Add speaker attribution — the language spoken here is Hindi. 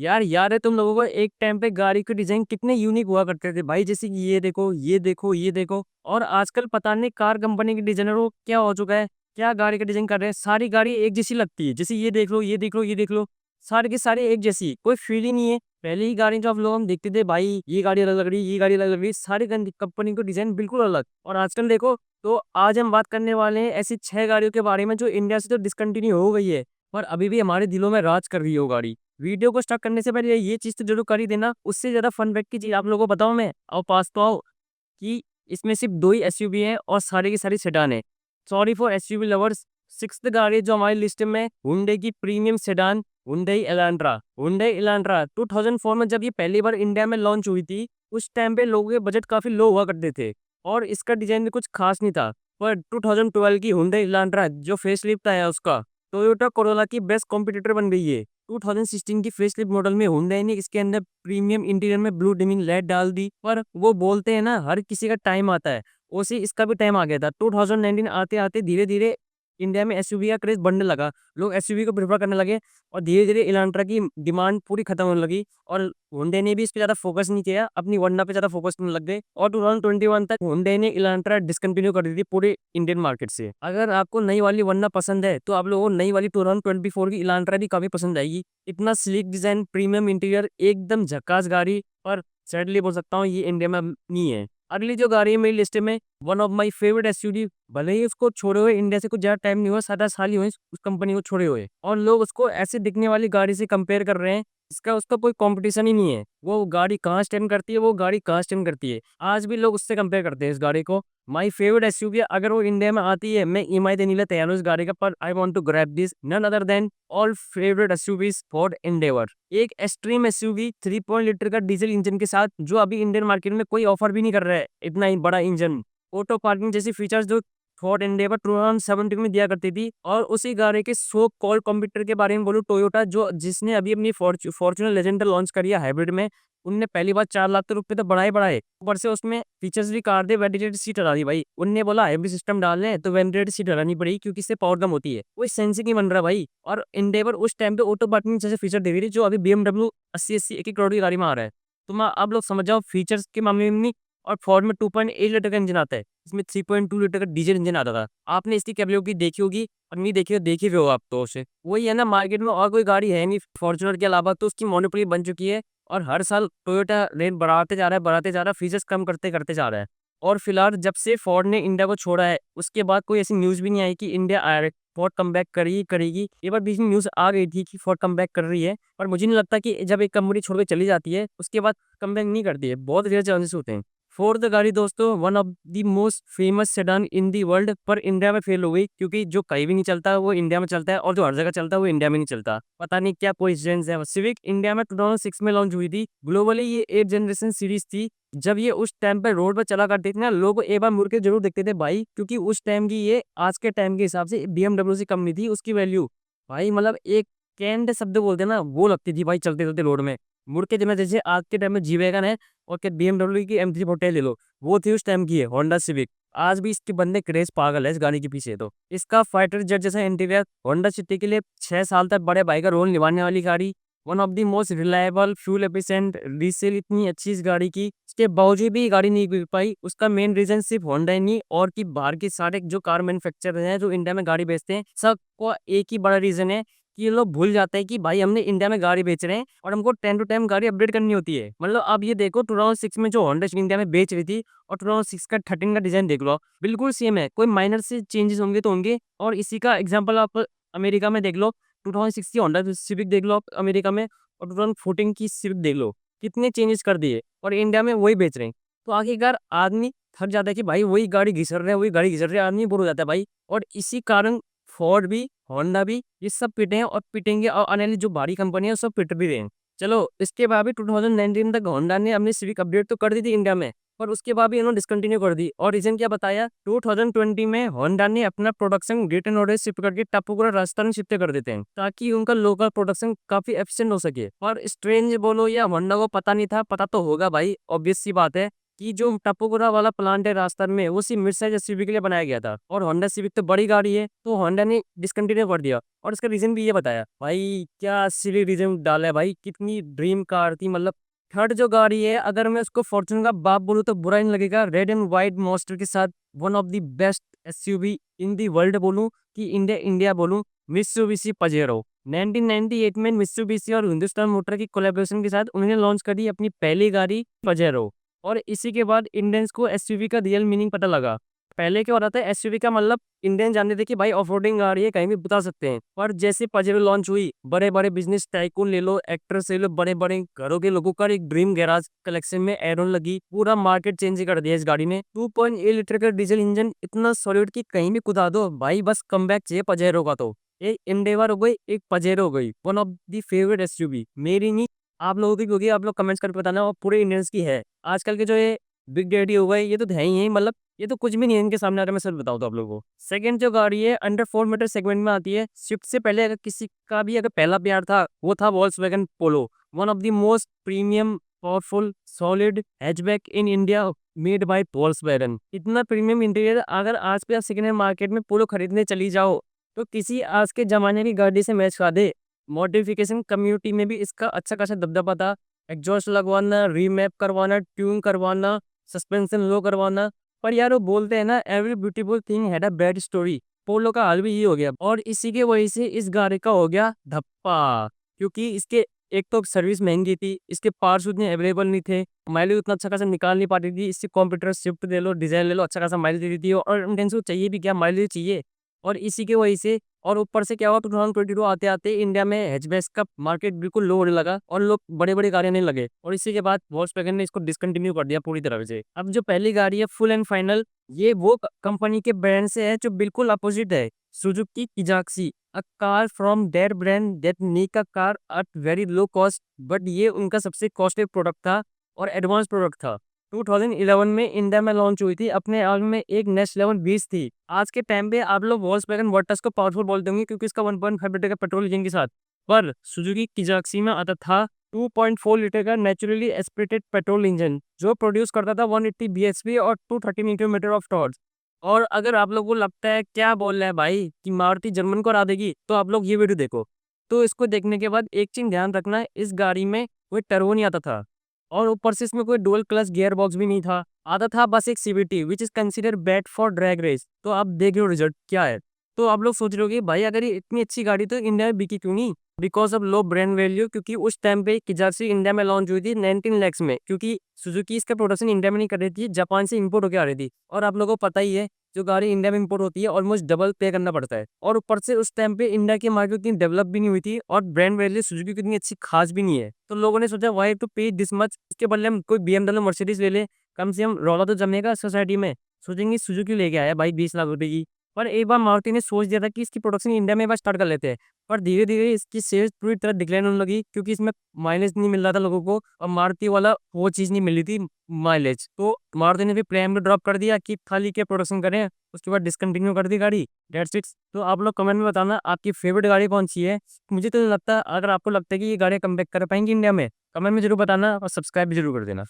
Speaker 1: यार याद है तुम लोगों को एक टाइम पे गाड़ी के डिजाइन कितने यूनिक हुआ करते थे भाई, जैसे कि ये देखो ये देखो ये देखो। और आजकल पता नहीं कार कंपनी के डिजाइनरों को क्या हो चुका है, क्या गाड़ी का डिजाइन कर रहे हैं। सारी गाड़ी एक जैसी लगती है, जैसे ये देख लो ये देख लो ये देख लो, सारी की सारी एक जैसी, कोई फील ही नहीं है। पहले ही गाड़ी जो आप लोग हम देखते थे भाई, ये गाड़ी अलग लग रही ये गाड़ी अलग लग रही, सारी कंपनी को डिजाइन बिल्कुल अलग। और आजकल देखो, तो आज हम बात करने वाले हैं ऐसी 6 गाड़ियों के बारे में जो इंडिया से तो डिसकंटिन्यू हो गई है, पर अभी भी हमारे दिलों में राज कर रही हो गाड़ी। वीडियो को स्टार्ट करने से पहले ये चीज तो जरूर कर ही देना। उससे ज्यादा फन फैक्ट की चीज आप लोगों को बताऊं मैं, आओ पास तो आओ, कि इसमें सिर्फ 2 ही एसयूवी हैं और सारी की सारी सेडान है। Sorry for SUV lovers. Sixth गाड़ी जो हमारी लिस्ट में, हुंडई की premium sedan Hyundai Elantra. Hyundai Elantra 2004 में जब ये पहली बार इंडिया में लॉन्च हुई थी, उस टाइम पे लोगों के बजट काफी लो हुआ करते थे और इसका डिजाइन भी कुछ खास नहीं था। पर 2012 की हुंडई एलांट्रा जो फेसलिफ्ट आया उसका, टोयोटा कोरोला की बेस्ट कॉम्पिटिटर बन गई है। 2016 की फेसलिफ्ट मॉडल में हुंडई ने इसके अंदर प्रीमियम इंटीरियर में ब्लू डिमिंग लाइट डाल दी। पर वो बोलते हैं ना, हर किसी का टाइम आता है, उसी इसका भी टाइम आ गया था। 2019 आते आते धीरे धीरे इंडिया में एसयूवी का क्रेज बढ़ने लगा, लोग एसयूवी को प्रेफर करने लगे और धीरे धीरे इलांट्रा की डिमांड पूरी खत्म होने लगी। और हुंडई ने भी इस पे ज्यादा फोकस नहीं किया, अपनी वरना पे ज्यादा फोकस करने लग गए और 2021 तक हुंडई ने इलांट्रा डिसकंटिन्यू कर दी थी पूरे इंडियन मार्केट से। अगर आपको नई वाली वरना पसंद है तो आप लोगों को नई वाली 2024 की इलांट्रा भी काफी पसंद आएगी। इतना स्लीक डिजाइन, प्रीमियम इंटीरियर, एकदम झकास गाड़ी। पर सैडली बोल सकता हूँ ये इंडिया में नहीं है। अगली जो गाड़ी है मेरी लिस्ट में, one of my favourite SUV, भले ही उसको छोड़े हुए इंडिया से कुछ ज्यादा टाइम नहीं हुआ, 7 साल ही हुए उस कंपनी को छोड़े हुए, और लोग उसको ऐसे दिखने वाली गाड़ी से कंपेयर कर रहे हैं, इसका उसका कोई कंपटीशन ही नहीं है। वो गाड़ी कहाँ स्टैंड करती है, वो गाड़ी कहाँ स्टैंड करती है, आज भी लोग उससे कंपेयर करते हैं इस गाड़ी को। माई फेवरेट एसयूवी, अगर वो इंडिया में आती है मैं ईएमआई देने के लिए तैयार हूँ इस गाड़ी का। पर I want to grab this none other than all favourite SUVs Ford Endeavour. एक एक्सट्रीम एसयूवी 3 लीटर का डीजल इंजन के साथ, जो अभी इंडियन मार्केट में कोई ऑफर भी नहीं कर रहा है इतना ही बड़ा इंजन, ऑटो पार्किंग जैसी फीचर्स जो फोर्ड एंडेवर 2017 में दिया करती थी। और उसी गाड़ी के सो कॉल कंप्यूटर के बारे में बोलूं, टोयोटा जो जिसने अभी अपनी फॉर्च्यूनर लेजेंडर लॉन्च करी है हाइब्रिड में, उनने पहली बार 4 लाख तो रुपए तो बढ़ाए बढ़ाए, ऊपर से उसमें फीचर्स भी कार दे, वेंटिलेटेड सीट हटा दी भाई। उनने बोला हाइब्रिड सिस्टम डालने हैं तो वेंटिलेटेड सीट हटानी पड़ेगी क्योंकि इससे पावर कम होती है, कोई सेंस ही नहीं बन रहा भाई। और एंडेवर उस टाइम पे ऑटो पार्किंग जैसे फीचर दे रही थी जो अभी BMW 80 एक करोड़ की गाड़ी में आ रहा है। तुम आप लोग समझ जाओ फीचर्स के मामले में नहीं। और फोर्ड में 2.8 लीटर का इंजन आता है, इसमें 3.2 लीटर का डीजल इंजन आता था। आपने इसकी कैपेबिलिटी देखी होगी, और नहीं देखी तो देखी भी हो आप तो उसे। वही है ना, मार्केट में और कोई गाड़ी है नहीं फॉर्च्यूनर के अलावा, तो उसकी मोनोपोली बन चुकी है। और हर साल टोयोटा रेट बढ़ाते जा रहा है बढ़ाते जा रहा है, फीचर्स कम करते करते जा रहा है। और फिलहाल जब से फोर्ड ने इंडिया को छोड़ा है, उसके बाद कोई ऐसी न्यूज भी नहीं आई कि इंडिया आ रहा है, फोर्ड कम बैक करेगी करेगी। ये बार बीच में न्यूज आ गई थी कि फोर्ड कम बैक कर रही है, पर मुझे नहीं लगता कि जब एक कंपनी छोड़ के चली जाती है उसके बाद कम बैक नहीं करती है, बहुत रेयर चांसेस होते हैं। फोर्थ गाड़ी दोस्तों, one of the most famous sedan in the world, पर इंडिया में फेल हो गई क्योंकि जो कहीं भी नहीं चलता वो इंडिया में चलता है, और जो हर जगह चलता है वो इंडिया में नहीं चलता। पता नहीं क्या कोइंसिडेंस है। सिविक इंडिया में 2006 में लॉन्च हुई थी। ग्लोबली ये 8 जनरेशन सीरीज थी। जब ये उस टाइम पे रोड पर चला करती थी ना, लोग एक बार मुड़ के जरूर देखते थे भाई, क्योंकि उस टाइम की ये आज के टाइम के हिसाब से BMW से कम नहीं थी उसकी वैल्यू। भाई मतलब एक कैंड शब्द बोलते हैं ना, वो लगती थी भाई चलते चलते रोड में। मुड़ के जब जैसे आज के टाइम में जी वैगन है, और क्या BMW की M340 ले लो, वो थी उस टाइम की है होंडा सिविक। आज भी इसके बंदे क्रेज पागल है इस गाड़ी के पीछे। तो इसका फाइटर जेट जैसा इंटीरियर, होंडा सिटी के लिए 6 साल तक बड़े भाई का रोल निभाने वाली गाड़ी, one of the most reliable, fuel efficient, resale इतनी अच्छी इस गाड़ी की, इसके बावजूद भी ये गाड़ी नहीं बिक पाई। उसका मेन रीजन सिर्फ होंडा ही नहीं, और की बाहर के सारे जो कार मैन्युफैक्चरर हैं जो इंडिया में गाड़ी बेचते हैं, सबको एक ही बड़ा रीजन है कि ये लोग भूल जाते हैं कि भाई हमने इंडिया में गाड़ी बेच रहे हैं और हमको टाइम टू टाइम गाड़ी अपडेट करनी होती है। मतलब आप ये देखो 2006 में जो होंडा इंडिया में बेच रही थी, और 2006 का 13 का डिजाइन देख लो, बिल्कुल सेम है, कोई माइनर से चेंजेस होंगे तो होंगे। और इसी का एग्जांपल आप अमेरिका में देख लो, 2006 की होंडा सिविक देख लो आप अमेरिका में, और 2014 की सिविक देख लो, कितने चेंजेस कर दिए, और इंडिया में वही बेच रहे हैं। तो आखिरकार आदमी थक जाता है कि भाई वही गाड़ी घिसर रहे हैं वही गाड़ी घिसर रहे हैं, आदमी बोर हो जाता है भाई। और इसी कारण फोर्ड भी, होंडा भी, ये सब पिटे हैं और पिटेंगे, और आने वाली जो बड़ी कंपनी है वो सब पिट भी रहे हैं। चलो इसके बाद भी 2019 तक होंडा ने अपनी सिविक अपडेट तो कर दी थी इंडिया में, पर उसके बाद भी इन्होंने डिसकंटिन्यू कर दी। और रीजन क्या बताया, 2020 में होंडा ने अपना प्रोडक्शन ग्रेटर नोएडा शिफ्ट करके टापुकुरा राजस्थान शिफ्ट कर देते हैं, ताकि उनका लोकल प्रोडक्शन काफी एफिशिएंट हो सके। पर स्ट्रेंज बोलो या होंडा को पता नहीं था, पता तो होगा भाई, ऑब्वियस सी बात है। कि जो टपोगोरा वाला प्लांट है राजस्थान में, वो सिर्फ मिड साइज एसयूवी के लिए बनाया गया था। और होंडा सिविक तो बड़ी गाड़ी है, तो होंडा ने डिसकंटिन्यू कर दिया। और इसका रीजन भी ये बताया भाई, क्या सिली रीजन डाला है भाई, कितनी ड्रीम कार थी। मतलब थर्ड जो गाड़ी है, अगर मैं उसको फॉर्च्यून का बाप बोलूँ तो बुरा नहीं लगेगा। रेड एंड व्हाइट मॉन्स्टर के साथ one of the best SUV in the world बोलूं कि इंडिया इंडिया बोलूं, मित्सुबिशी पजेरो। 1998 में मित्सुबिशी और हिंदुस्तान मोटर की कोलैबोरेशन के साथ उन्होंने लॉन्च करी अपनी पहली गाड़ी पजेरो। और इसी के बाद इंडियंस को एसयूवी का रियल मीनिंग पता लगा। पहले क्या हो रहा था, एसयूवी का मतलब इंडियन जानते थे कि भाई ऑफ रोडिंग गाड़ी है, कहीं भी बता सकते हैं। पर जैसे पजेरो लॉन्च हुई, बड़े बड़े बिजनेस टाइकून ले लो, एक्टर्स ले लो, बड़े बड़े घरों के लोगों का एक ड्रीम गैराज कलेक्शन में एड ऑन लगी। पूरा मार्केट चेंज कर दिया इस गाड़ी ने। 2.8 लीटर का डीजल इंजन इतना सॉलिड कि कहीं भी कुदा दो भाई, बस कम बैक चाहिए पजेरो का। तो एक इंडेवर हो गई, एक पजेरो हो गई, one of the favourite SUV मेरी नहीं, आप लोगों की, क्योंकि आप लोग कमेंट्स करके बताना, और पूरे इंडियंस की है। आजकल के जो ये बिग डैडी हो गए, ये तो है ही है, मतलब ये तो कुछ भी नहीं है इनके सामने, अगर मैं सच बताऊं तो आप लोगों को। सेकंड जो गाड़ी है अंडर 4 मीटर सेगमेंट में आती है। स्विफ्ट से पहले अगर किसी का भी अगर पहला प्यार था, वो था Volkswagen polo. One of the most premium powerful solid hatchback in India, made by Volkswagen. इतना प्रीमियम इंटीरियर, अगर आज पे आप सेकेंड हैंड मार्केट में पोलो खरीदने चली जाओ तो किसी आज के जमाने की गाड़ी से मैच खा दे। मॉडिफिकेशन कम्युनिटी में भी इसका अच्छा खासा दबदबा था। एग्जॉस्ट लगवाना, रीमैप करवाना, ट्यून करवाना, सस्पेंशन लो करवाना। पर यार वो बोलते हैं ना, every beautiful thing had a bad story. Polo का हाल भी ये हो गया, और इसी के वजह से इस गाड़ी का हो गया धप्पा। क्योंकि इसके एक तो सर्विस महंगी थी, इसके पार्ट्स उतने अवेलेबल नहीं थे, माइलेज उतना अच्छा खासा निकाल नहीं पाती थी। इससे कॉम्प्यूटर शिफ्ट ले लो, डिजाइन ले लो, अच्छा खासा माइलेज देती थी, और इंटेंस को चाहिए भी क्या, माइलेज चाहिए। और इसी की वजह से, और ऊपर से क्या हुआ, 2022 आते आते इंडिया में हैचबैक का मार्केट बिल्कुल लो होने लगा, और लोग बड़े बड़े गाड़ियां नहीं लगे। और इसी के बाद वॉल्क्सवैगन ने इसको डिसकंटिन्यू कर दिया पूरी तरह से। अब जो पहली गाड़ी है फुल एंड फाइनल, ये वो कंपनी के ब्रांड से है जो बिल्कुल अपोजिट है। Suzuki Kizashi, a car from their brand that make a car at very low cost, but ये उनका सबसे कॉस्टली प्रोडक्ट था और एडवांस प्रोडक्ट था। 2011 में इंडिया में लॉन्च हुई थी, अपने आप में एक नेक्स्ट लेवल बीस थी। आज के टाइम पे आप लोग वॉल्क्सवैगन वर्टस को पावरफुल बोलते होंगे, क्योंकि इसका 1.5 लीटर का पेट्रोल इंजन के साथ। पर सुजुकी किजाक्सी में आता था 2.4 लीटर का नेचुरली एस्पिरेटेड पेट्रोल इंजन, जो प्रोड्यूस करता था 180 bhp और 230 न्यूटन मीटर ऑफ टॉर्क। और अगर आप लोगों को लगता है क्या बोल रहा है भाई कि मारुति जर्मन को हरा देगी, तो आप लोग ये वीडियो देखो। तो इसको देखने के बाद एक चीज ध्यान रखना, इस गाड़ी में कोई टर्बो नहीं आता था, और ऊपर से इसमें कोई डुअल क्लच गियर बॉक्स भी नहीं था। आता था बस एक CVT, which is consider bad for drag race. तो आप देख रहे हो रिजल्ट क्या है। तो आप लोग सोच रहे हो कि भाई अगर ये इतनी अच्छी गाड़ी तो इंडिया में बिकी क्यों नहीं, because of low brand value. क्योंकि उस टाइम पे किजाक्सी इंडिया में लॉन्च हुई थी 19 लैक्स में, क्योंकि सुजुकी इसका प्रोडक्शन इंडिया में नहीं कर रही थी, जापान से इंपोर्ट होकर आ रही थी। और आप लोगों को पता ही है, जो गाड़ी इंडिया में इंपोर्ट होती है ऑलमोस्ट डबल पे करना पड़ता है। और ऊपर से उस टाइम पे इंडिया की मार्केट उतनी डेवलप भी नहीं हुई थी, और ब्रांड वैल्यू सुजुकी की इतनी अच्छी खास भी नहीं है। तो लोगों ने सोचा वाई टू पे दिस मच, इसके बदले हम कोई BMW मर्सिडीज ले ले, कम से कम रौला तो जमेगा सोसाइटी में। सोचेंगे सुजुकी लेके आया भाई 20 लाख रुपए की। पर एक बार मारुति ने सोच दिया था कि इसकी प्रोडक्शन इंडिया में एक बार स्टार्ट कर लेते हैं। पर धीरे धीरे इसकी सेल्स पूरी तरह डिक्लाइन होने लगी, क्योंकि इसमें माइलेज नहीं मिल रहा था लोगों को, और मारुति वाला वो चीज़ नहीं मिल रही थी, माइलेज। तो मारुति ने भी प्रेम में ड्रॉप कर दिया कि खाली के प्रोडक्शन करें, उसके बाद डिसकंटिन्यू कर दी गाड़ी। That's it. तो आप लोग कमेंट में बताना आपकी फेवरेट गाड़ी कौन सी है। मुझे तो नहीं लगता, अगर आपको लगता है कि ये गाड़ियाँ कम बैक कर पाएंगी इंडिया में, कमेंट में जरूर बताना, और सब्सक्राइब भी जरूर कर देना।